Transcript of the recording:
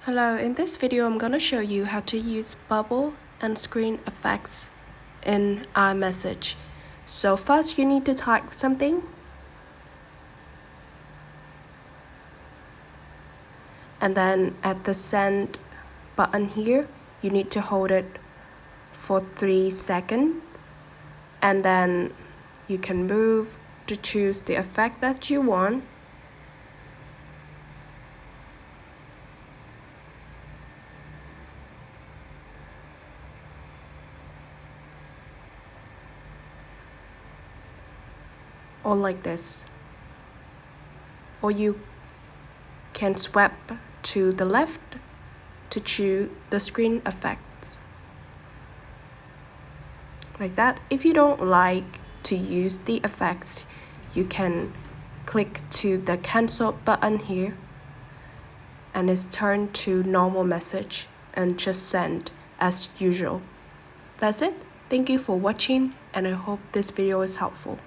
Hello, in this video I'm gonna show you how to use bubble and screen effects in iMessage. So first you need to type something, and then at the send button here you need to hold it for 3 seconds, and then you can move to choose the effect that you want. Or like this. Or you can swipe to the left to choose the screen effects. Like that. If you don't like to use the effects, you can click to the cancel button here, and it's turned to normal message and just send as usual. That's it. Thank you for watching, and I hope this video is helpful.